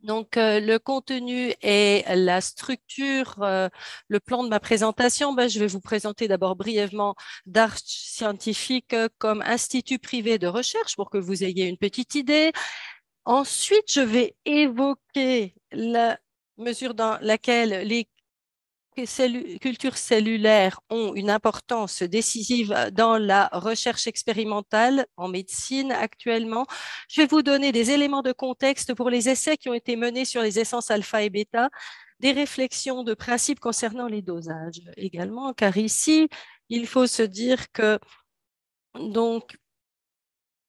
Donc, le contenu et la structure, le plan de ma présentation, ben, je vais vous présenter d'abord brièvement Darch Scientifique comme institut privé de recherche pour que vous ayez une petite idée. Ensuite, je vais évoquer la mesure dans laquelle les cultures cellulaires ont une importance décisive dans la recherche expérimentale en médecine actuellement. Je vais vous donner des éléments de contexte pour les essais qui ont été menés sur les essences alpha et bêta, des réflexions de principe concernant les dosages également, car ici, il faut se dire que donc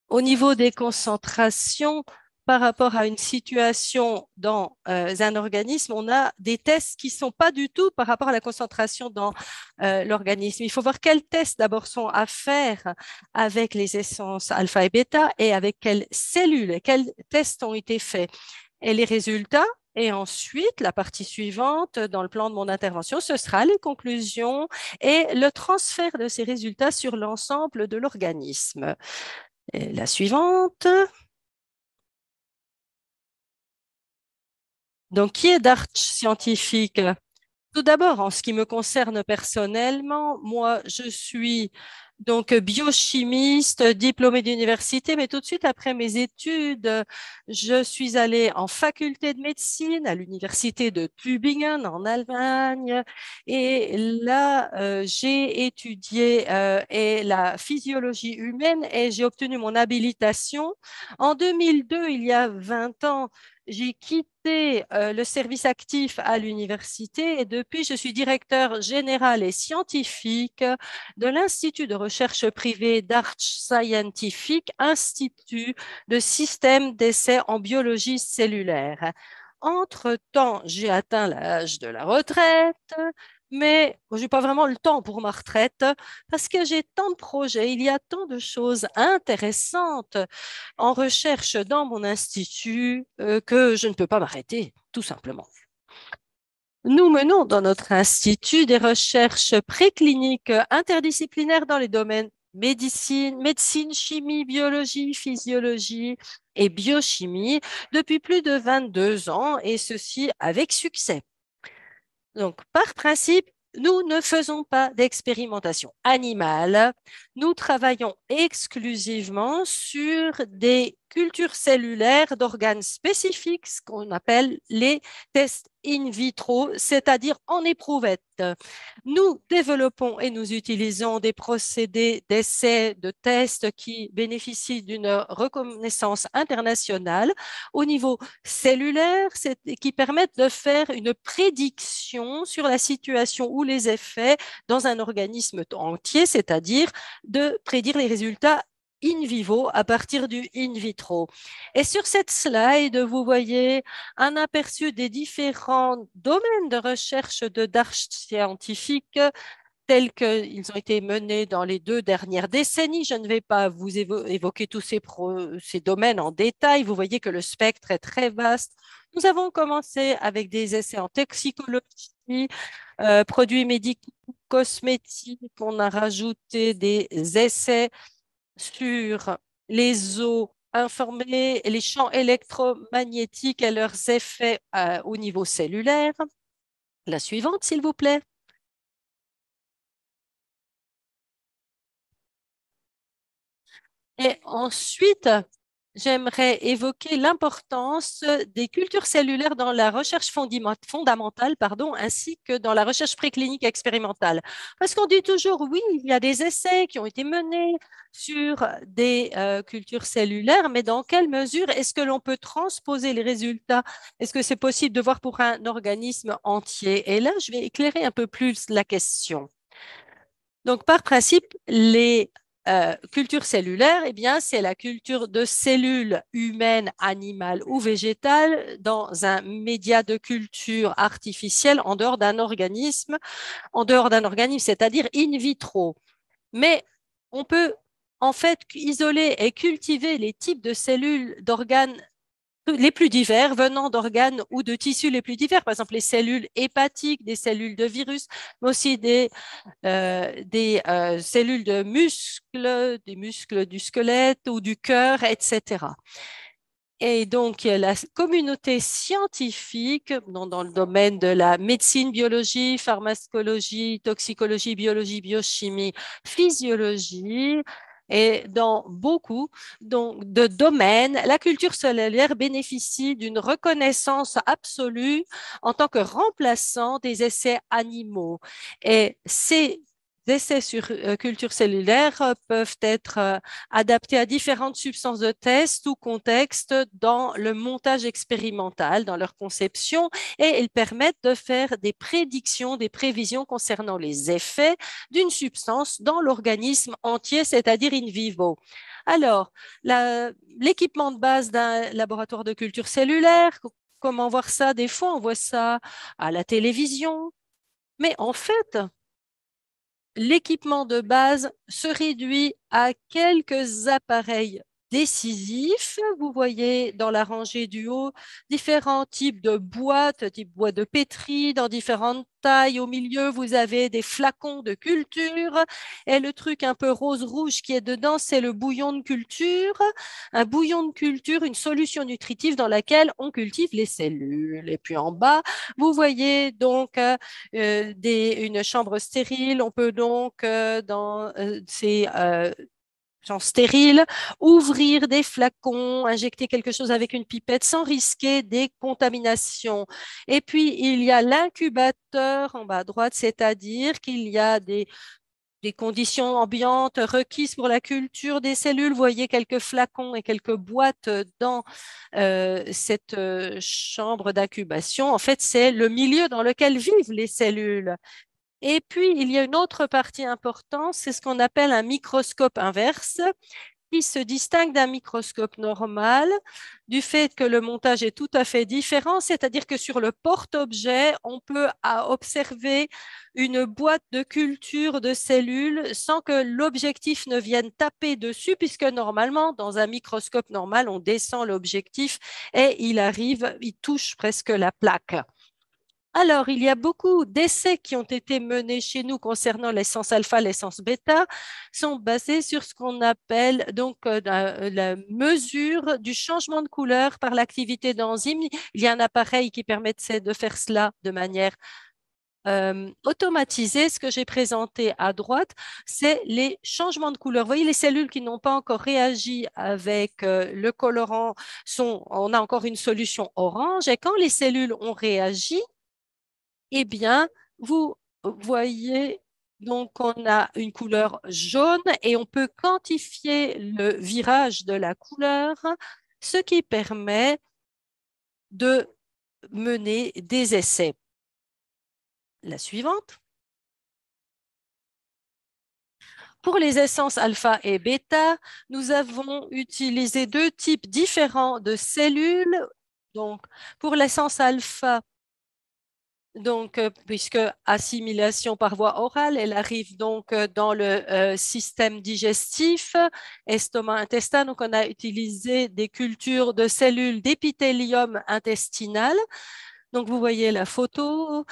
au niveau des concentrations, par rapport à une situation dans un organisme, on a des tests qui ne sont pas du tout par rapport à la concentration dans l'organisme. Il faut voir quels tests d'abord sont à faire avec les essences alpha et bêta et avec quelles cellules, quels tests ont été faits et les résultats. Et ensuite, la partie suivante dans le plan de mon intervention, ce sera les conclusions et le transfert de ces résultats sur l'ensemble de l'organisme. Et la suivante. Donc, qui est Darch Scientifique? Tout d'abord, en ce qui me concerne personnellement, moi, je suis donc biochimiste, diplômée d'université, mais tout de suite après mes études, je suis allée en faculté de médecine à l'université de Tübingen en Allemagne. Et là, j'ai étudié la physiologie humaine et j'ai obtenu mon habilitation. En 2002, il y a 20 ans, j'ai quitté le service actif à l'université et depuis, je suis directeur général et scientifique de l'Institut de recherche privé d'Arch Scientific, Institut de système d'essai en biologie cellulaire. Entre-temps, j'ai atteint l'âge de la retraite, mais je n'ai pas vraiment le temps pour ma retraite parce que j'ai tant de projets, il y a tant de choses intéressantes en recherche dans mon institut que je ne peux pas m'arrêter, tout simplement. Nous menons dans notre institut des recherches précliniques interdisciplinaires dans les domaines médecine, chimie, biologie, physiologie et biochimie depuis plus de 22 ans et ceci avec succès. Donc, par principe, nous ne faisons pas d'expérimentation animale. Nous travaillons exclusivement sur des cultures cellulaires d'organes spécifiques, ce qu'on appelle les tests in vitro, c'est-à-dire en éprouvette. Nous développons et nous utilisons des procédés d'essais, de tests qui bénéficient d'une reconnaissance internationale au niveau cellulaire, qui permettent de faire une prédiction sur la situation ou les effets dans un organisme entier, c'est-à-dire de prédire les résultats in vivo à partir du in vitro. Et sur cette slide, vous voyez un aperçu des différents domaines de recherche de Darch Scientifique tels qu'ils ont été menés dans les 2 dernières décennies. Je ne vais pas vous évoquer tous ces domaines en détail. Vous voyez que le spectre est très vaste. Nous avons commencé avec des essais en toxicologie, produits médicaux, cosmétiques. On a rajouté des essais sur les eaux informées, les champs électromagnétiques et leurs effets au niveau cellulaire. La suivante, s'il vous plaît. Et ensuite, j'aimerais évoquer l'importance des cultures cellulaires dans la recherche fondamentale, pardon, ainsi que dans la recherche préclinique expérimentale. Parce qu'on dit toujours, oui, il y a des essais qui ont été menés sur des cultures cellulaires, mais dans quelle mesure est-ce que l'on peut transposer les résultats? Est-ce que c'est possible de voir pour un organisme entier? Et là, je vais éclairer un peu plus la question. Donc, par principe, les cultures cellulaires, eh bien, c'est la culture de cellules humaines, animales ou végétales dans un média de culture artificielle en dehors d'un organisme, c'est-à-dire in vitro. Mais on peut en fait isoler et cultiver les types de cellules d'organes les plus divers venant d'organes ou de tissus les plus divers, par exemple les cellules hépatiques, des cellules de virus, mais aussi des cellules de muscles, des muscles du squelette ou du cœur, etc. Et donc, la communauté scientifique dans le domaine de la médecine, biologie, pharmacologie, toxicologie, biologie, biochimie, physiologie, et dans beaucoup de domaines, la culture cellulaire bénéficie d'une reconnaissance absolue en tant que remplaçant des essais animaux. Et ces essais sur culture cellulaire peuvent être adaptés à différentes substances de test ou contexte dans le montage expérimental, dans leur conception, et ils permettent de faire des prédictions, des prévisions concernant les effets d'une substance dans l'organisme entier, c'est-à-dire in vivo. Alors, l'équipement de base d'un laboratoire de culture cellulaire, comment voir ça? Des fois, on voit ça à la télévision, mais en fait, l'équipement de base se réduit à quelques appareils décisifs. Vous voyez dans la rangée du haut différents types de boîtes, type boîte de pétri, dans différentes tailles. Au milieu, vous avez des flacons de culture. Et le truc un peu rose-rouge qui est dedans, c'est le bouillon de culture. Un bouillon de culture, une solution nutritive dans laquelle on cultive les cellules. Et puis en bas, vous voyez donc une chambre stérile. On peut donc, dans ces champs stériles, ouvrir des flacons, injecter quelque chose avec une pipette sans risquer des contaminations. Et puis, il y a l'incubateur en bas à droite, c'est-à-dire qu'il y a des conditions ambiantes requises pour la culture des cellules. Vous voyez quelques flacons et quelques boîtes dans cette chambre d'incubation. En fait, c'est le milieu dans lequel vivent les cellules. Et puis, il y a une autre partie importante, c'est ce qu'on appelle un microscope inverse, qui se distingue d'un microscope normal du fait que le montage est tout à fait différent, c'est-à-dire que sur le porte-objet, on peut observer une boîte de culture de cellules sans que l'objectif ne vienne taper dessus, puisque normalement, dans un microscope normal, on descend l'objectif et il touche presque la plaque. Alors, il y a beaucoup d'essais qui ont été menés chez nous concernant l'essence alpha, l'essence bêta, sont basés sur ce qu'on appelle donc la mesure du changement de couleur par l'activité d'enzymes. Il y a un appareil qui permet de faire cela de manière automatisée. Ce que j'ai présenté à droite, c'est les changements de couleur. Vous voyez, les cellules qui n'ont pas encore réagi avec le colorant on a encore une solution orange. Et quand les cellules ont réagi, eh bien, vous voyez, donc on a une couleur jaune et on peut quantifier le virage de la couleur, ce qui permet de mener des essais. La suivante. Pour les essences alpha et bêta, nous avons utilisé deux types différents de cellules. Donc, pour l'essence alpha, donc, puisque assimilation par voie orale, elle arrive donc dans le système digestif, estomac, intestin. Donc, on a utilisé des cultures de cellules d'épithélium intestinal. Donc, vous voyez la photo.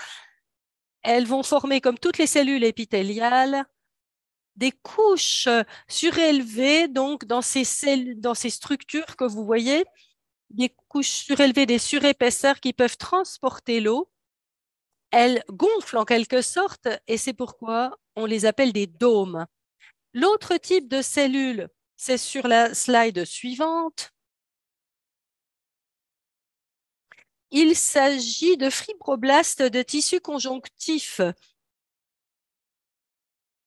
Elles vont former, comme toutes les cellules épithéliales, des couches surélevées, donc dans ces cellules, dans ces structures que vous voyez, des couches surélevées, des surépaisseurs qui peuvent transporter l'eau. Elles gonflent en quelque sorte et c'est pourquoi on les appelle des dômes. L'autre type de cellule, c'est sur la slide suivante. Il s'agit de fibroblastes de tissu conjonctif.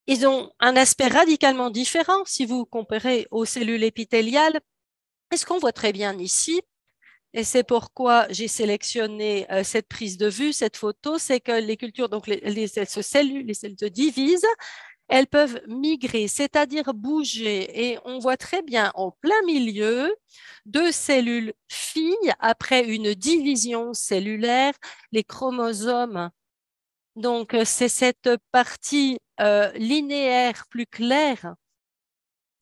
Ils ont un aspect radicalement différent si vous comparez aux cellules épithéliales. Et ce qu'on voit très bien ici, et c'est pourquoi j'ai sélectionné cette prise de vue, cette photo, c'est que les cultures, donc cellules, les cellules se divisent, elles peuvent migrer, c'est-à-dire bouger. Et on voit très bien en plein milieu deux cellules filles après une division cellulaire, les chromosomes. Donc, c'est cette partie linéaire plus claire.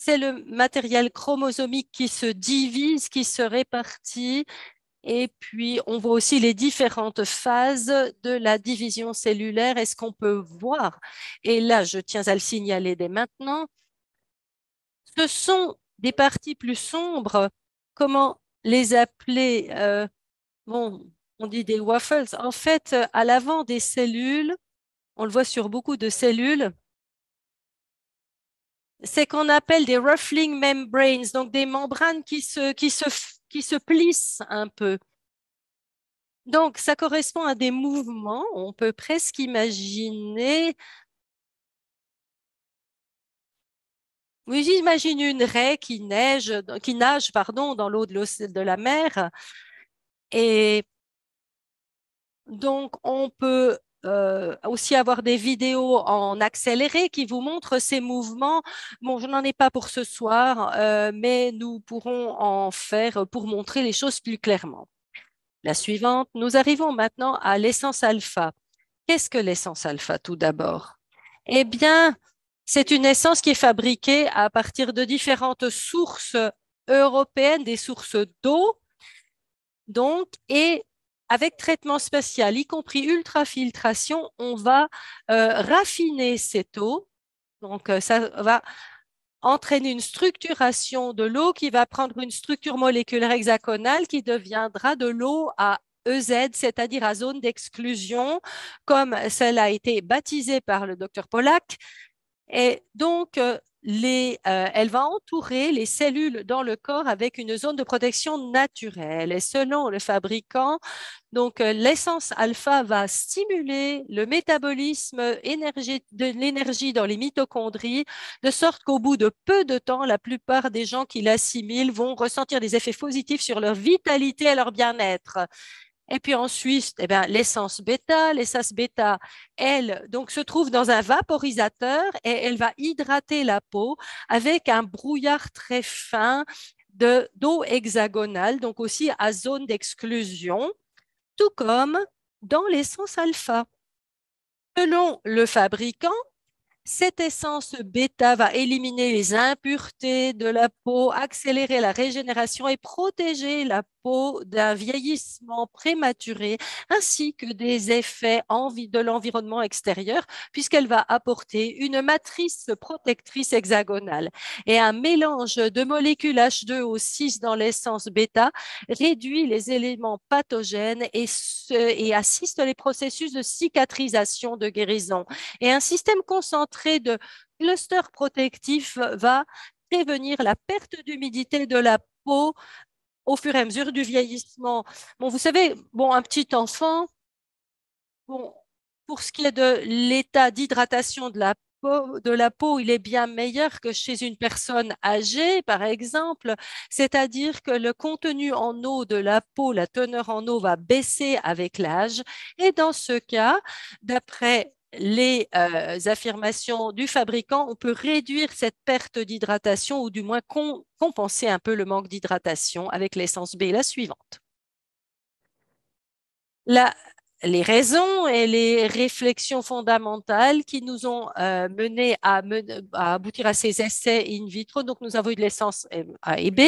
C'est le matériel chromosomique qui se divise, qui se répartit. Et puis, on voit aussi les différentes phases de la division cellulaire. Est-ce qu'on peut voir? Et là, je tiens à le signaler dès maintenant. Ce sont des parties plus sombres. Comment les appeler, bon, on dit des waffles. En fait, à l'avant des cellules, on le voit sur beaucoup de cellules, c'est qu'on appelle des ruffling membranes, donc des membranes qui se plissent un peu. Donc, ça correspond à des mouvements. On peut presque imaginer, oui, j'imagine une raie qui nage, pardon, dans l'eau de la mer. Et donc, on peut aussi avoir des vidéos en accéléré qui vous montrent ces mouvements. Bon, je n'en ai pas pour ce soir, mais nous pourrons en faire pour montrer les choses plus clairement. La suivante, nous arrivons maintenant à l'essence alpha. Qu'est-ce que l'essence alpha tout d'abord? Eh bien, c'est une essence qui est fabriquée à partir de différentes sources européennes, des sources d'eau, donc, et avec traitement spécial, y compris ultrafiltration, on va raffiner cette eau. Donc, ça va entraîner une structuration de l'eau qui va prendre une structure moléculaire hexagonale qui deviendra de l'eau à EZ, c'est-à-dire à zone d'exclusion, comme celle a été baptisée par le docteur Pollack. Et donc, elle va entourer les cellules dans le corps avec une zone de protection naturelle. Et selon le fabricant, donc l'essence alpha va stimuler le métabolisme de l'énergie dans les mitochondries, de sorte qu'au bout de peu de temps, la plupart des gens qui l'assimilent vont ressentir des effets positifs sur leur vitalité et leur bien-être. Et puis ensuite, eh bien, l'essence bêta, elle, donc, se trouve dans un vaporisateur et elle va hydrater la peau avec un brouillard très fin d'eau hexagonale, donc aussi à zone d'exclusion, tout comme dans l'essence alpha. Selon le fabricant, cette essence bêta va éliminer les impuretés de la peau, accélérer la régénération et protéger la peau d'un vieillissement prématuré, ainsi que des effets de l'environnement extérieur, puisqu'elle va apporter une matrice protectrice hexagonale. Et un mélange de molécules H2O6 dans l'essence bêta réduit les éléments pathogènes et assiste les processus de cicatrisation, de guérison. Et un système concentré de clusters protectifs va prévenir la perte d'humidité de la peau au fur et à mesure du vieillissement. Bon, vous savez, bon, un petit enfant, bon, pour ce qui est de l'état d'hydratation de la peau, il est bien meilleur que chez une personne âgée, par exemple, c'est-à-dire que le contenu en eau de la peau, la teneur en eau va baisser avec l'âge. Et dans ce cas, d'après les affirmations du fabricant, on peut réduire cette perte d'hydratation ou du moins compenser un peu le manque d'hydratation avec l'essence B, la suivante. La- les raisons et les réflexions fondamentales qui nous ont menés à aboutir à ces essais in vitro. Donc, nous avons eu de l'essence A et B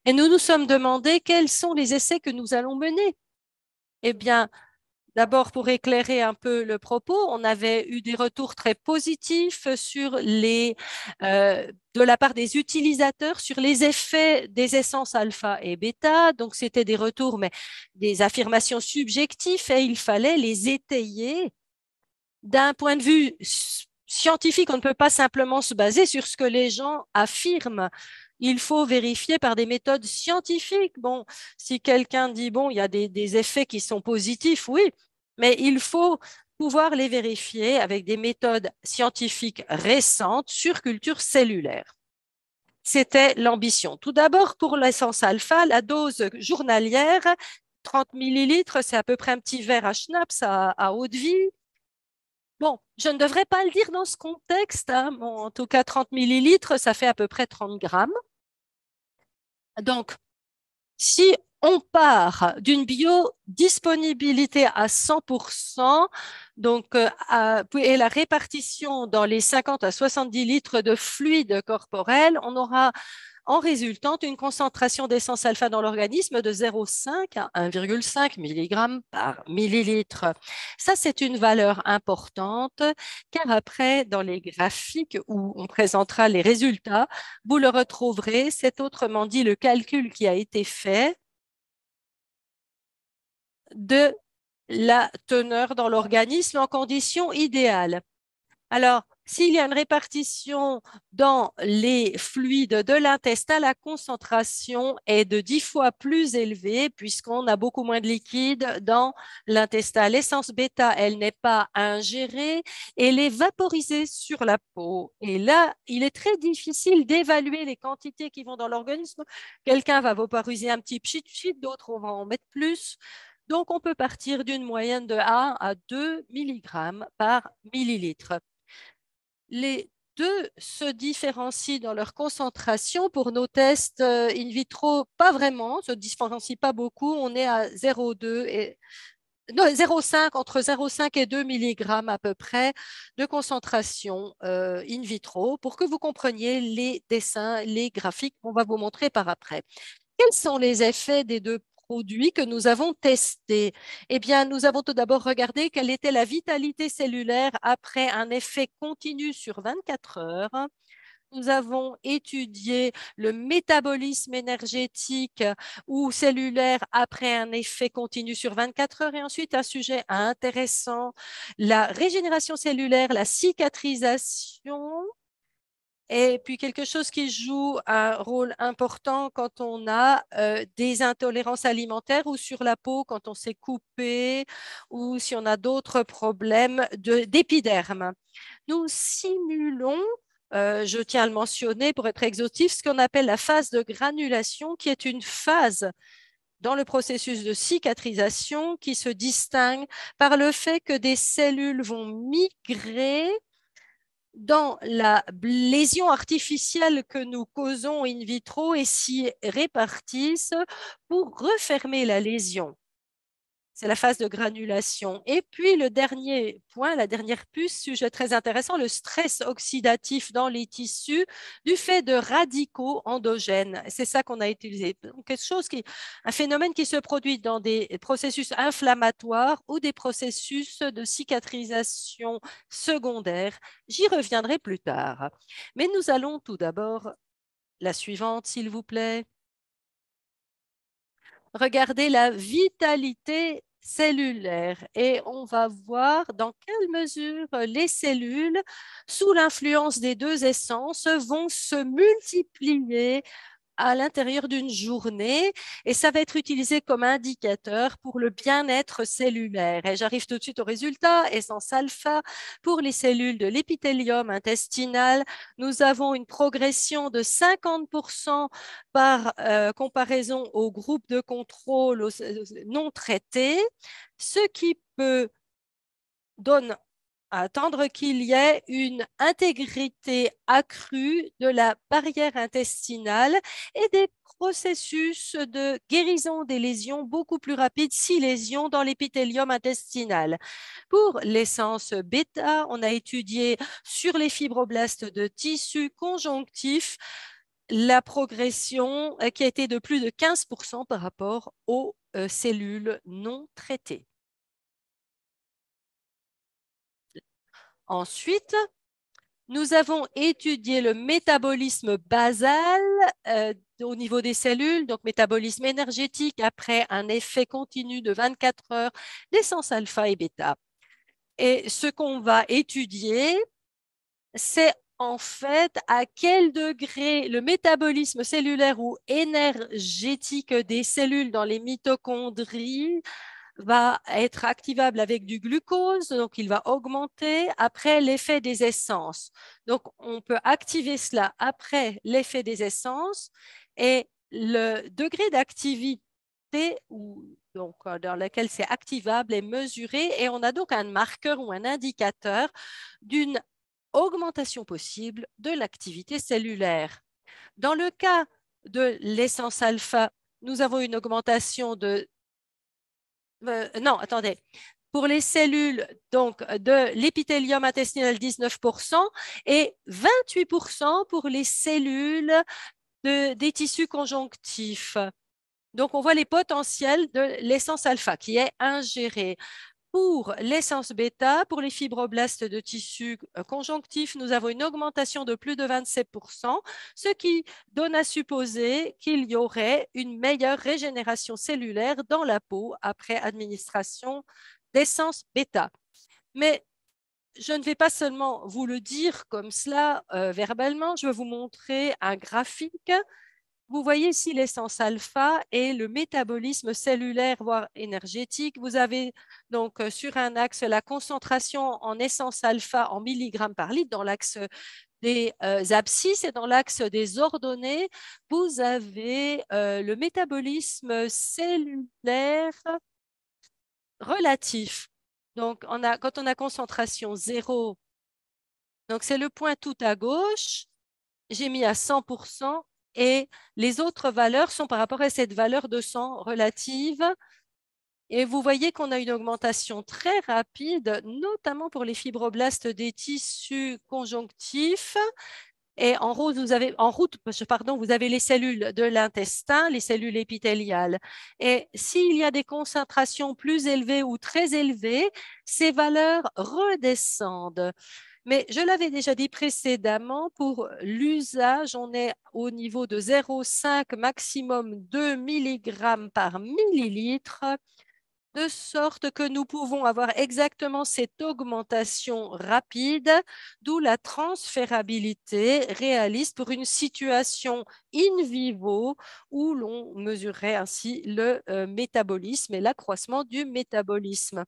et nous nous sommes demandé quels sont les essais que nous allons mener. Eh bien, d'abord, pour éclairer un peu le propos, on avait eu des retours très positifs de la part des utilisateurs sur les effets des essences alpha et bêta. Donc, c'était des retours, mais des affirmations subjectives et il fallait les étayer d'un point de vue scientifique. On ne peut pas simplement se baser sur ce que les gens affirment. Il faut vérifier par des méthodes scientifiques. Bon, si quelqu'un dit, bon, il y a des effets qui sont positifs, oui, mais il faut pouvoir les vérifier avec des méthodes scientifiques récentes sur culture cellulaire. C'était l'ambition. Tout d'abord, pour l'essence alpha, la dose journalière, 30 millilitres, c'est à peu près un petit verre à schnapps à eau de vie. Bon, je ne devrais pas le dire dans ce contexte, hein. Bon, en tout cas, 30 millilitres, ça fait à peu près 30 grammes. Donc, si on part d'une biodisponibilité à 100%, donc, et la répartition dans les 50 à 70 litres de fluide corporel, on aura en résultante une concentration d'essence alpha dans l'organisme de 0,5 à 1,5 mg par millilitre. Ça, c'est une valeur importante, car après, dans les graphiques où on présentera les résultats, vous le retrouverez. C'est autrement dit le calcul qui a été fait de la teneur dans l'organisme en conditions idéales. Alors, s'il y a une répartition dans les fluides de l'intestin, la concentration est de 10 fois plus élevée puisqu'on a beaucoup moins de liquide dans l'intestin. L'essence bêta, elle n'est pas ingérée, elle est vaporisée sur la peau. Et là, il est très difficile d'évaluer les quantités qui vont dans l'organisme. Quelqu'un va vaporiser un petit pchit, d'autres vont en mettre plus. Donc, on peut partir d'une moyenne de 1 à 2 mg par millilitre. Les deux se différencient dans leur concentration. Pour nos tests in vitro, pas vraiment, ne se différencient pas beaucoup. On est à 0,2 et non, 0,5, entre 0,5 et 2 mg à peu près de concentration in vitro pour que vous compreniez les dessins, les graphiques qu'on va vous montrer par après. Quels sont les effets des deux produits que nous avons testés? Eh bien, nous avons tout d'abord regardé quelle était la vitalité cellulaire après un effet continu sur 24 heures. Nous avons étudié le métabolisme énergétique ou cellulaire après un effet continu sur 24 heures. Et ensuite, un sujet intéressant, la régénération cellulaire, la cicatrisation. Et puis quelque chose qui joue un rôle important quand on a des intolérances alimentaires ou sur la peau quand on s'est coupé ou si on a d'autres problèmes d'épiderme. Nous simulons, je tiens à le mentionner pour être exhaustif, ce qu'on appelle la phase de granulation, qui est une phase dans le processus de cicatrisation qui se distingue par le fait que des cellules vont migrer dans la lésion artificielle que nous causons in vitro et s'y répartissent pour refermer la lésion. C'est la phase de granulation. Et puis le dernier point, la dernière puce, sujet très intéressant, le stress oxydatif dans les tissus du fait de radicaux endogènes. C'est ça qu'on a utilisé. Quelque chose un phénomène qui se produit dans des processus inflammatoires ou des processus de cicatrisation secondaire. J'y reviendrai plus tard. Mais nous allons tout d'abord, la suivante, s'il vous plaît. Regardez la vitalité cellulaire et on va voir dans quelle mesure les cellules, sous l'influence des deux essences, vont se multiplier à l'intérieur d'une journée et ça va être utilisé comme indicateur pour le bien-être cellulaire. Et j'arrive tout de suite au résultat. Essence alpha, pour les cellules de l'épithélium intestinal, nous avons une progression de 50% par comparaison au groupe de contrôle non traité, ce qui peut donner à attendre qu'il y ait une intégrité accrue de la barrière intestinale et des processus de guérison des lésions beaucoup plus rapides si lésions dans l'épithélium intestinal. Pour l'essence bêta, on a étudié sur les fibroblastes de tissu conjonctif la progression qui a été de plus de 15% par rapport aux cellules non traitées. Ensuite, nous avons étudié le métabolisme basal au niveau des cellules, donc métabolisme énergétique après un effet continu de 24 heures d'essence alpha et bêta. Et ce qu'on va étudier, c'est en fait à quel degré le métabolisme cellulaire ou énergétique des cellules dans les mitochondries va être activable avec du glucose, donc il va augmenter après l'effet des essences. Donc, on peut activer cela après l'effet des essences et le degré d'activité donc, dans lequel c'est activable est mesuré et on a donc un marqueur ou un indicateur d'une augmentation possible de l'activité cellulaire. Dans le cas de l'essence alpha, nous avons une augmentation de non, attendez. Pour les cellules donc, de l'épithélium intestinal, 19% et 28% pour les cellules des tissus conjonctifs. Donc, on voit les potentiels de l'essence alpha qui est ingérée. Pour l'essence bêta, pour les fibroblastes de tissu conjonctif, nous avons une augmentation de plus de 27%, ce qui donne à supposer qu'il y aurait une meilleure régénération cellulaire dans la peau après administration d'essence bêta. Mais je ne vais pas seulement vous le dire comme cela verbalement, je vais vous montrer un graphique. Vous voyez ici l'essence alpha et le métabolisme cellulaire, voire énergétique. Vous avez donc sur un axe la concentration en essence alpha en milligrammes par litre dans l'axe des abscisses et dans l'axe des ordonnées, vous avez le métabolisme cellulaire relatif. Donc, quand on a concentration zéro, donc c'est le point tout à gauche, j'ai mis à 100% et les autres valeurs sont par rapport à cette valeur de 100 relative. Et vous voyez qu'on a une augmentation très rapide, notamment pour les fibroblastes des tissus conjonctifs. Et en rouge, vous avez les cellules de l'intestin, les cellules épithéliales. Et s'il y a des concentrations plus élevées ou très élevées, ces valeurs redescendent. Mais je l'avais déjà dit précédemment, pour l'usage, on est au niveau de 0,5 maximum 2 mg par millilitre, de sorte que nous pouvons avoir exactement cette augmentation rapide, d'où la transférabilité réaliste pour une situation in vivo où l'on mesurerait ainsi le métabolisme et l'accroissement du métabolisme.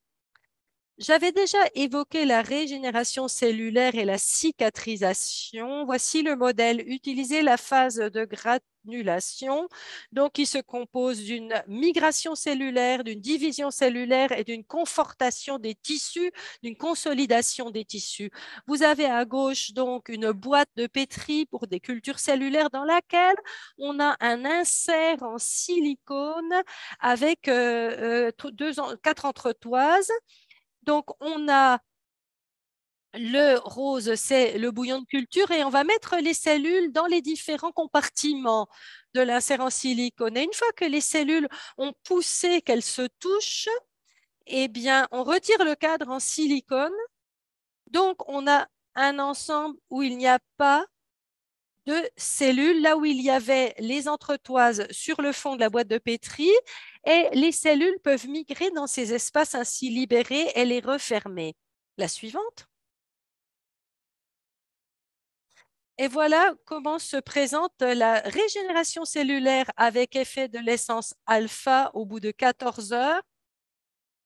J'avais déjà évoqué la régénération cellulaire et la cicatrisation. Voici le modèle. Utilisez la phase de granulation, donc qui se compose d'une migration cellulaire, d'une division cellulaire et d'une confortation des tissus, d'une consolidation des tissus. Vous avez à gauche donc une boîte de pétri pour des cultures cellulaires dans laquelle on a un insert en silicone avec 4 entretoises. Donc, on a le rose, c'est le bouillon de culture et on va mettre les cellules dans les différents compartiments de l'insert en silicone. Et une fois que les cellules ont poussé, qu'elles se touchent, eh bien, on retire le cadre en silicone. Donc, on a un ensemble où il n'y a pas de cellules, là où il y avait les entretoises sur le fond de la boîte de pétri, et les cellules peuvent migrer dans ces espaces ainsi libérés et les refermer. La suivante. Et voilà comment se présente la régénération cellulaire avec effet de l'essence alpha au bout de 14 heures.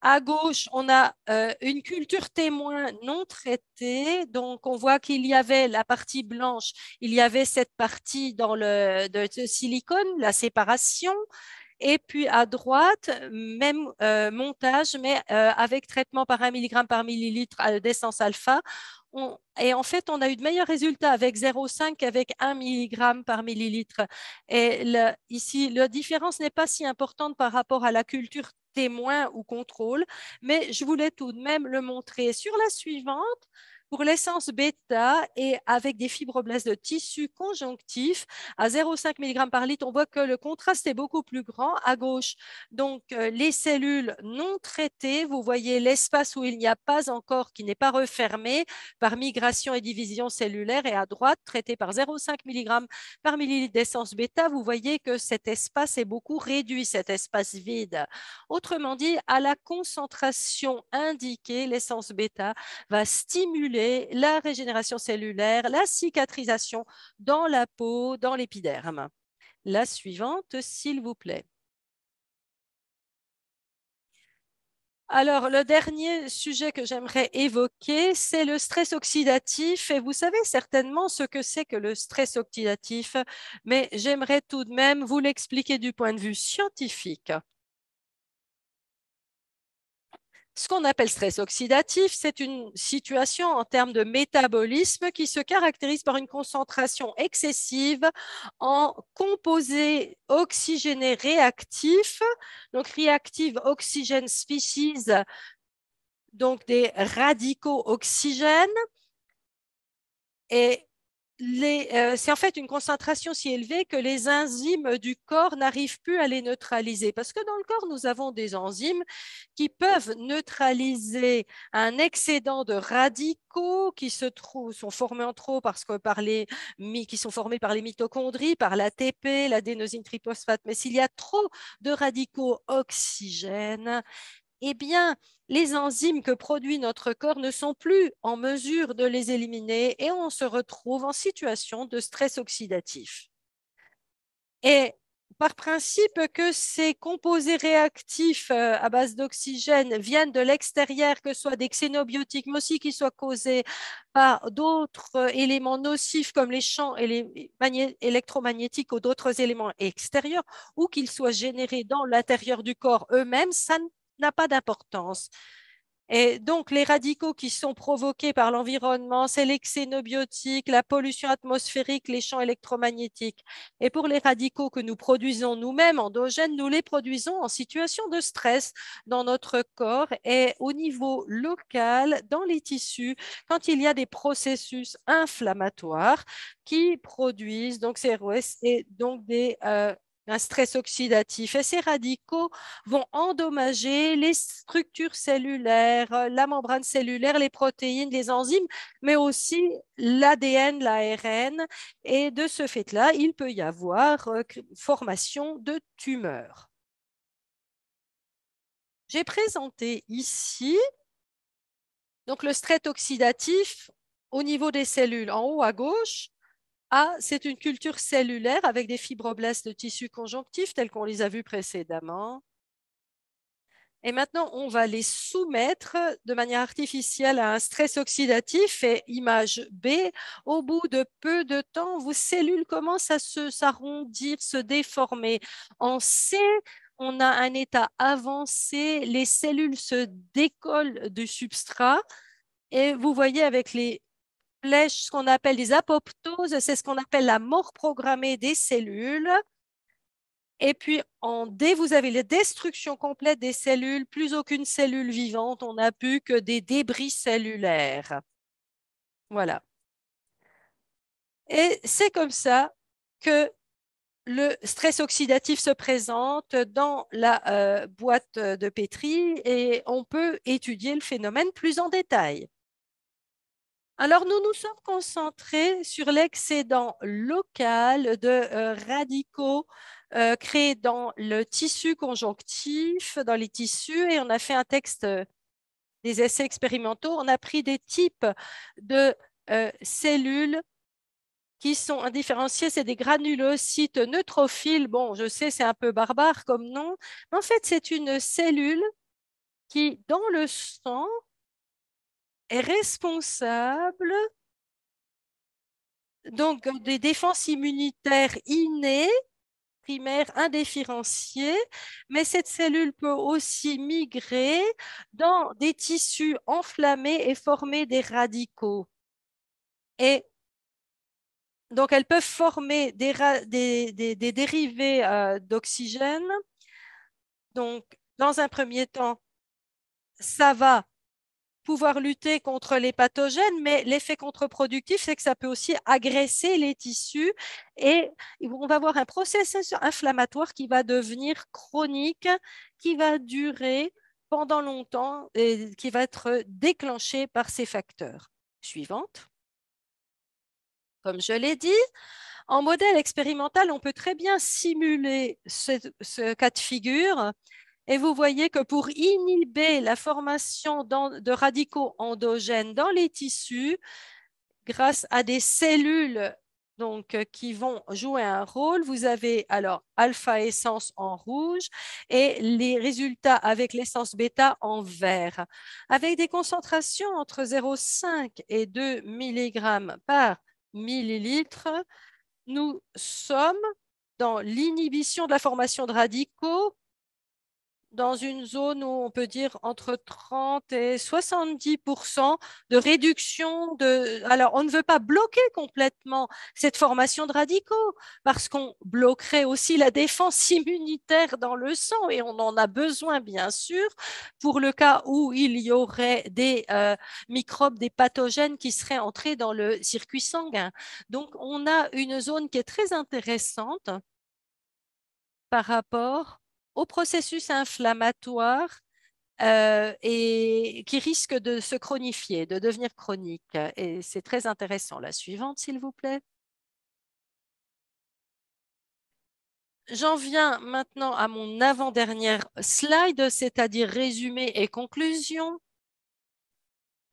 À gauche, on a une culture témoin non traitée. Donc, on voit qu'il y avait la partie blanche, il y avait cette partie dans de silicone, la séparation. Et puis à droite, même montage, mais avec traitement par 1 mg par millilitre d'essence alpha. Et en fait, on a eu de meilleurs résultats avec 0,5 qu'avec 1 mg par millilitre. Et ici, la différence n'est pas si importante par rapport à la culture témoin ou contrôle, mais je voulais tout de même le montrer. Sur la suivante, pour l'essence bêta et avec des fibroblastes de tissu conjonctif à 0,5 mg par litre, on voit que le contraste est beaucoup plus grand à gauche. Donc, les cellules non traitées, vous voyez l'espace où il n'y a pas encore, qui n'est pas refermé par migration et division cellulaire, et à droite, traité par 0,5 mg par millilitre d'essence bêta, vous voyez que cet espace est beaucoup réduit, cet espace vide. Autrement dit, à la concentration indiquée, l'essence bêta va stimuler la régénération cellulaire, la cicatrisation dans la peau, dans l'épiderme. La suivante, s'il vous plaît. Alors, le dernier sujet que j'aimerais évoquer, c'est le stress oxydatif. Et vous savez certainement ce que c'est que le stress oxydatif, mais j'aimerais tout de même vous l'expliquer du point de vue scientifique. Ce qu'on appelle stress oxydatif, c'est une situation en termes de métabolisme qui se caractérise par une concentration excessive en composés oxygénés réactifs, donc reactive oxygen species, donc des radicaux oxygènes. Et c'est en fait une concentration si élevée que les enzymes du corps n'arrivent plus à les neutraliser. Parce que dans le corps, nous avons des enzymes qui peuvent neutraliser un excédent de radicaux qui sont formés en trop parce que qui sont formés par les mitochondries, par l'ATP, l'adénosine triphosphate. Mais s'il y a trop de radicaux oxygènes, eh bien, les enzymes que produit notre corps ne sont plus en mesure de les éliminer et on se retrouve en situation de stress oxydatif. Et par principe que ces composés réactifs à base d'oxygène viennent de l'extérieur, que ce soit des xénobiotiques, mais aussi qu'ils soient causés par d'autres éléments nocifs comme les champs électromagnétiques ou d'autres éléments extérieurs, ou qu'ils soient générés dans l'intérieur du corps eux-mêmes, ça n'a pas d'importance. Et donc, les radicaux qui sont provoqués par l'environnement, c'est les xénobiotiques, la pollution atmosphérique, les champs électromagnétiques. Et pour les radicaux que nous produisons nous-mêmes endogènes, nous les produisons en situation de stress dans notre corps et au niveau local, dans les tissus, quand il y a des processus inflammatoires qui produisent donc ces ROS et donc un stress oxydatif. Et ces radicaux vont endommager les structures cellulaires, la membrane cellulaire, les protéines, les enzymes, mais aussi l'ADN, l'ARN. Et de ce fait-là, il peut y avoir formation de tumeurs. J'ai présenté ici donc le stress oxydatif au niveau des cellules. En haut à gauche, c'est une culture cellulaire avec des fibroblastes de tissu conjonctif tels qu'on les a vus précédemment. Et maintenant, on va les soumettre de manière artificielle à un stress oxydatif. Et image B, au bout de peu de temps, vos cellules commencent à s'arrondir, se déformer. En C, on a un état avancé, les cellules se décollent du substrat. Et vous voyez avec les flèches, ce qu'on appelle des apoptoses, c'est ce qu'on appelle la mort programmée des cellules. Et puis en D, vous avez la destruction complète des cellules, plus aucune cellule vivante, on n'a plus que des débris cellulaires. Voilà. Et c'est comme ça que le stress oxydatif se présente dans la boîte de Petri et on peut étudier le phénomène plus en détail. Alors, nous nous sommes concentrés sur l'excédent local de radicaux créés dans le tissu conjonctif, dans les tissus, et on a fait un texte, des essais expérimentaux. On a pris des types de cellules qui sont indifférenciées, c'est des granulocytes neutrophiles. Bon, je sais, c'est un peu barbare comme nom, mais en fait, c'est une cellule qui, dans le sang, est responsable donc des défenses immunitaires innées, primaires, indiférenciées, mais cette cellule peut aussi migrer dans des tissus enflammés et former des radicaux. Et donc, elles peuvent former des dérivés d'oxygène. Donc, dans un premier temps, ça va pouvoir lutter contre les pathogènes, mais l'effet contre-productif, c'est que ça peut aussi agresser les tissus et on va avoir un processus inflammatoire qui va devenir chronique, qui va durer pendant longtemps et qui va être déclenché par ces facteurs. Suivante. Comme je l'ai dit, en modèle expérimental, on peut très bien simuler ce cas de figure. Et vous voyez que pour inhiber la formation de radicaux endogènes dans les tissus, grâce à des cellules donc, qui vont jouer un rôle, vous avez alors alpha essence en rouge et les résultats avec l'essence bêta en vert, avec des concentrations entre 0,5 et 2 mg par millilitre. Nous sommes dans l'inhibition de la formation de radicaux dans une zone où on peut dire entre 30 et 70% de réduction de... Alors, on ne veut pas bloquer complètement cette formation de radicaux parce qu'on bloquerait aussi la défense immunitaire dans le sang et on en a besoin, bien sûr, pour le cas où il y aurait des microbes, des pathogènes qui seraient entrés dans le circuit sanguin. Donc, on a une zone qui est très intéressante par rapport au processus inflammatoire et qui risque de se chronifier, de devenir chronique. Et c'est très intéressant. La suivante, s'il vous plaît. J'en viens maintenant à mon avant-dernière slide, c'est-à-dire résumé et conclusion.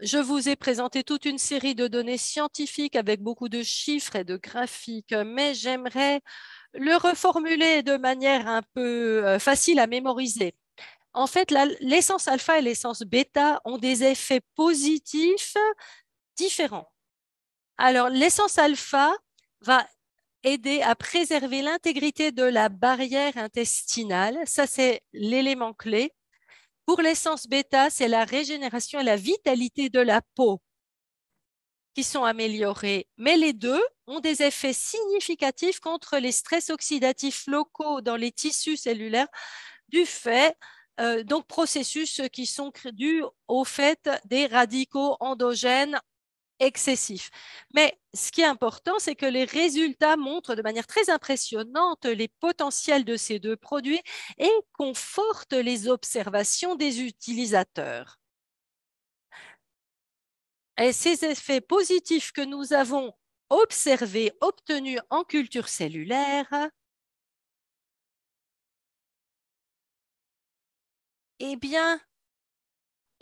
Je vous ai présenté toute une série de données scientifiques avec beaucoup de chiffres et de graphiques, mais j'aimerais le reformuler de manière un peu facile à mémoriser. En fait, l'essence alpha et l'essence bêta ont des effets positifs différents. Alors, l'essence alpha va aider à préserver l'intégrité de la barrière intestinale. Ça, c'est l'élément clé. Pour l'essence bêta, c'est la régénération et la vitalité de la peau qui sont améliorées. Mais les deux ont des effets significatifs contre les stress oxydatifs locaux dans les tissus cellulaires du fait, donc processus qui sont dus au fait des radicaux endogènes excessifs. Mais ce qui est important, c'est que les résultats montrent de manière très impressionnante les potentiels de ces deux produits et confortent les observations des utilisateurs. Et ces effets positifs que nous avons observés, obtenus en culture cellulaire, eh bien,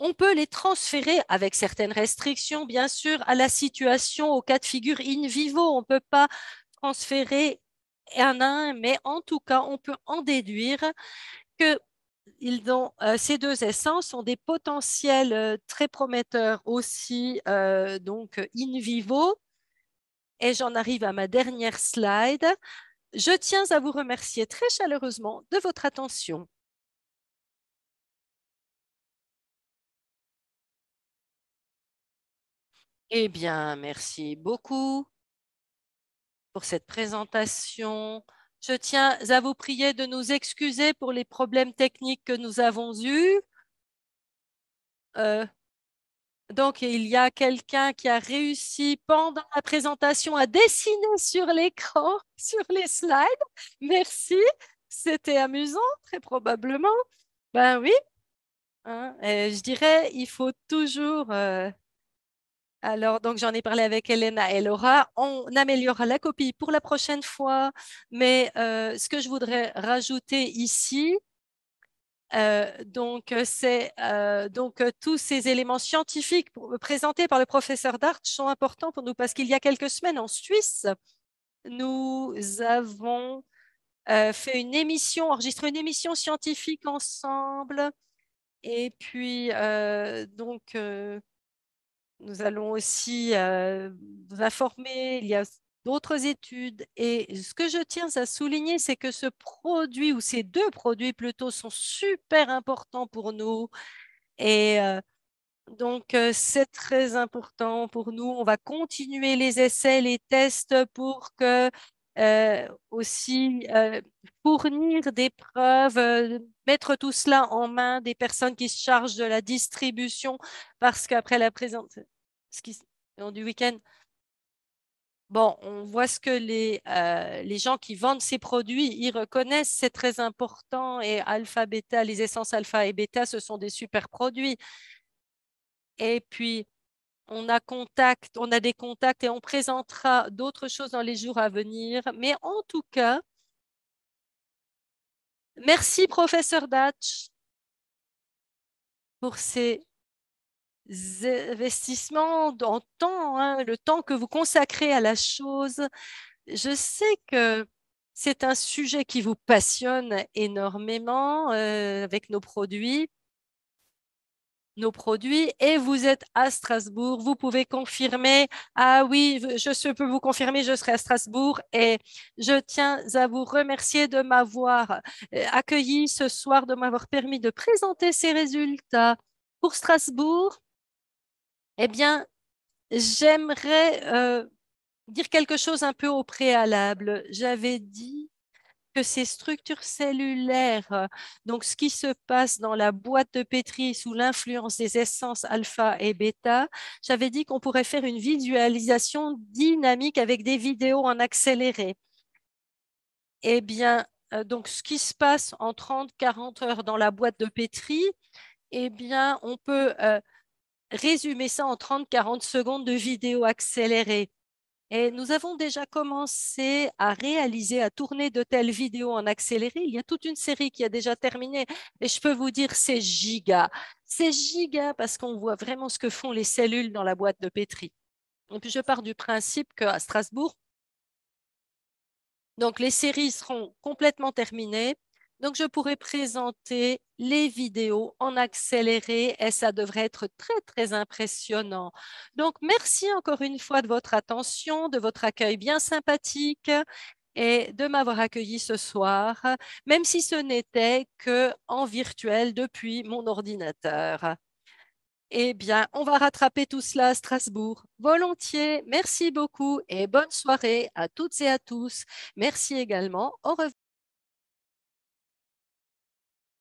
on peut les transférer avec certaines restrictions, bien sûr, à la situation, au cas de figure in vivo. On ne peut pas transférer un à un, mais en tout cas, on peut en déduire que ces deux essences ont des potentiels très prometteurs aussi, donc in vivo. Et j'en arrive à ma dernière slide. Je tiens à vous remercier très chaleureusement de votre attention. Eh bien, merci beaucoup pour cette présentation. Je tiens à vous prier de nous excuser pour les problèmes techniques que nous avons eus. Euh, donc, il y a quelqu'un qui a réussi pendant la présentation à dessiner sur l'écran, sur les slides. Merci, c'était amusant, très probablement. Ben oui, hein, je dirais, il faut toujours alors, donc j'en ai parlé avec Elena et Laura. On améliorera la copie pour la prochaine fois, mais ce que je voudrais rajouter ici, c'est tous ces éléments scientifiques présentés par le professeur Dart sont importants pour nous parce qu'il y a quelques semaines en Suisse, nous avons fait une émission, enregistré une émission scientifique ensemble, et puis nous allons aussi vous informer, il y a d'autres études. Et ce que je tiens à souligner, c'est que ce produit, ou ces deux produits plutôt, sont super importants pour nous. Et c'est très important pour nous. On va continuer les essais, les tests pour que aussi fournir des preuves, mettre tout cela en main des personnes qui se chargent de la distribution parce qu'après la présence ce qui, du week-end, bon, on voit ce que les gens qui vendent ces produits, ils reconnaissent, c'est très important. Et alpha, bêta, les essences alpha et bêta, ce sont des super produits. Et puis, on a des contacts et on présentera d'autres choses dans les jours à venir. Mais en tout cas, merci, professeur Datch, pour ces investissements en temps, hein, le temps que vous consacrez à la chose. Je sais que c'est un sujet qui vous passionne énormément avec nos produits. nos produits et vous êtes à Strasbourg. Vous pouvez confirmer. Ah oui, je peux vous confirmer, je serai à Strasbourg et je tiens à vous remercier de m'avoir accueilli ce soir, de m'avoir permis de présenter ces résultats. Pour Strasbourg, eh bien, j'aimerais dire quelque chose un peu au préalable. J'avais dit que ces structures cellulaires, donc ce qui se passe dans la boîte de pétri sous l'influence des essences alpha et bêta, j'avais dit qu'on pourrait faire une visualisation dynamique avec des vidéos en accéléré. Eh bien, donc ce qui se passe en 30-40 heures dans la boîte de pétri, eh bien, on peut résumer ça en 30-40 secondes de vidéo accélérée. Et nous avons déjà commencé à réaliser, à tourner de telles vidéos en accéléré. Il y a toute une série qui a déjà terminé et je peux vous dire c'est giga. C'est giga parce qu'on voit vraiment ce que font les cellules dans la boîte de pétri. Et puis je pars du principe qu'à Strasbourg, donc les séries seront complètement terminées. Donc je pourrai présenter les vidéos en accéléré et ça devrait être très, très impressionnant. Donc merci encore une fois de votre attention, de votre accueil bien sympathique et de m'avoir accueilli ce soir, même si ce n'était que en virtuel depuis mon ordinateur. Eh bien, on va rattraper tout cela à Strasbourg. Volontiers. Merci beaucoup et bonne soirée à toutes et à tous. Merci également. Au revoir.